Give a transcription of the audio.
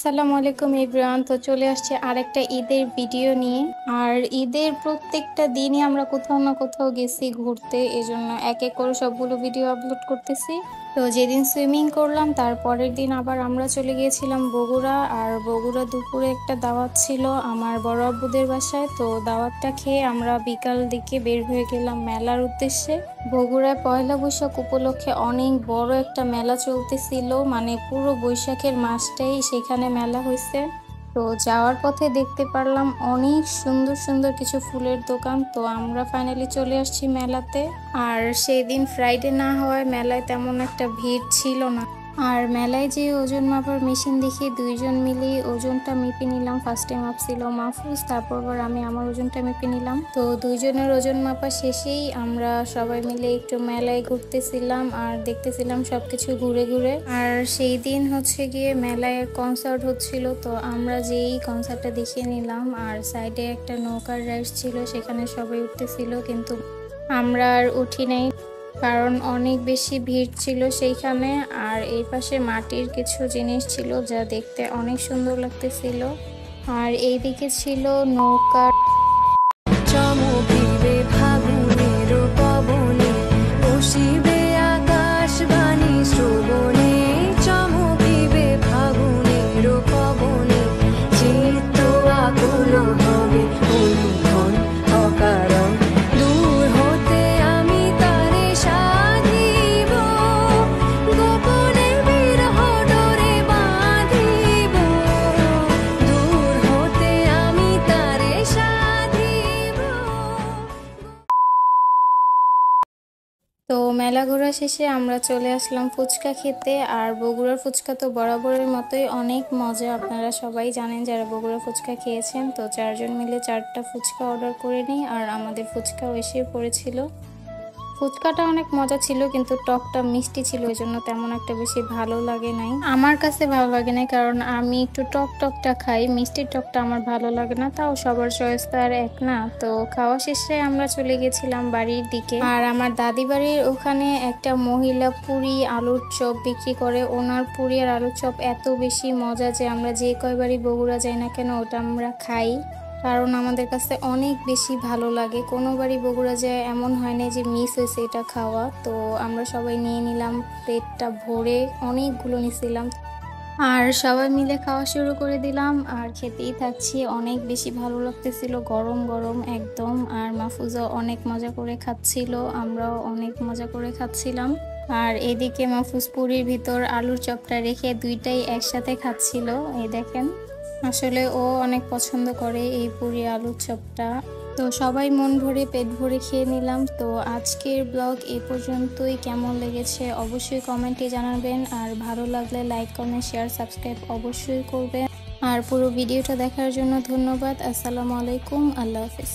আসসালামু আলাইকুম এভরিওয়ান। তো চলে আসছে আরেকটা ঈদের ভিডিও নিয়ে। আর ঈদের প্রত্যেকটা দিনই আমরা কোথাও না কোথাও গেছি ঘুরতে, এজন্য এক এক করে সবগুলো ভিডিও আপলোড করতেছি। তো যেদিন সুইমিং করলাম তার পরের দিন আবার আমরা চলে গিয়েছিলাম বগুড়া। আর বগুড়া দুপুরে একটা দাওয়াত ছিল আমার বড় আব্বুদের বাসায়। তো দাওয়াতটা খেয়ে আমরা বিকাল দিকে বের হয়ে গেলাম মেলার উদ্দেশ্যে। বগুড়ায় পয়লা বৈশাখ উপলক্ষে অনেক বড় একটা মেলা চলতেছিল, মানে পুরো বৈশাখের মাসটাই সেখানে মেলা হয়েছে। তো যাওয়ার পথে দেখতে পারলাম অনেক সুন্দর সুন্দর কিছু ফুলের দোকান। তো আমরা ফাইনালি চলে আসছি মেলাতে। আর সেই দিন ফ্রাইডে না হওয়ায় মেলায় তেমন একটা ভিড় ছিল না। আর মেলায় যে ওজন মাপার মেশিন দেখি দুইজন মিলে ওজনটা মেপে নিলাম। ফার্স্টে মাপছিল মাহফুজ, তারপর আবার আমি আমার ওজনটা মেপে নিলাম। তো দুইজনের ওজন মাপা শেষেই আমরা সবাই মিলে একটু মেলায় ঘুরতেছিলাম আর দেখতেছিলাম সবকিছু ঘুরে ঘুরে। আর সেই দিন হচ্ছে গিয়ে মেলায় কনসার্ট হচ্ছিল, তো আমরা যেই কনসার্টটা দেখিয়ে নিলাম। আর সাইডে একটা নৌকার রাইড ছিল, সেখানে সবাই উঠতেছিল, কিন্তু আমরা আর উঠি নাই কারণ অনেক বেশি ভিড় ছিল সেইখানে। আর এই পাশে মাটির কিছু জিনিস ছিল যা দেখতে অনেক সুন্দর লাগতেছিল। আর এইদিকে ছিল নৌকা। চমকিবে ফাগুনের পবনে, বসিবে আকাশবাণী শ্রবণে। চমকিবে ফাগুনের পবনে, চিত্ত আকুল হবে অনুক্ষণ অকারণ। দূর হতে আমি তারে সাধিব, গোপনে বিরহ ডোরে বাঁধিব। দূর হতে আমি তারে সাধিব। তো মেলা ঘোরা শেষে আমরা চলে আসলাম ফুচকা খেতে। আর বগুড়ার ফুচকা তো বরাবরের মতোই অনেক মজা, আপনারা সবাই জানেন যারা বগুড়া ফুচকা খেয়েছেন। তো 4 জন মিলে 4টা ফুচকা অর্ডার করে নিই, আর আমাদের ফুচকাও এসে পড়েছিল। ফুচকাটা অনেক মজা ছিল, কিন্তু টকটা মিষ্টি ছিল, এই জন্য তেমন একটা বেশি ভালো লাগে নাই। আমার কাছে ভালো লাগে নাই কারণ আমি একটু টকটা খাই, মিষ্টির টকটা আমার ভালো লাগে না। তাও সবার চয়েস তো আর এক না। তো খাওয়া শেষে আমরা চলে গেছিলাম বাড়ির দিকে। আর আমার দাদি বাড়ির ওখানে একটা মহিলা পুরি আলুর চপ বিক্রি করে। ওনার পুরি আর আলুর চপ এত বেশি মজা যে আমরা যে কয়বারই বগুড়া যাই না কেন ওটা আমরা খাই, কারণ আমাদের কাছে অনেক বেশি ভালো লাগে। কোনোবারই বগুড়া যায় এমন হয় না যে মিস হয়েছে এটা খাওয়া। তো আমরা সবাই নিয়ে নিলাম, পেটটা ভরে অনেকগুলো নিছিলাম। আর সবাই মিলে খাওয়া শুরু করে দিলাম আর খেতেই থাকছি। অনেক বেশি ভালো লাগতেছিল, গরম গরম একদম। আর মাহফুজও অনেক মজা করে খাচ্ছিল, আমরাও অনেক মজা করে খাচ্ছিলাম। আর এদিকে মাহফুজ পুরির ভিতর আলুর চপটা রেখে দুইটাই একসাথে খাচ্ছিল, এই দেখেন। আসলে ও অনেক পছন্দ করে এই পুরি আলুর চপটা। তো সবাই মন ভরে পেট ভরে খেয়ে নিলাম। তো আজকের ব্লগ এই পর্যন্তই। কেমন লেগেছে অবশ্যই কমেন্টে জানাবেন, আর ভালো লাগলে লাইক কমেন্ট শেয়ার সাবস্ক্রাইব অবশ্যই করবেন। আর পুরো ভিডিওটা দেখার জন্য ধন্যবাদ। আসসালামু আলাইকুম, আল্লাহ হাফেজ।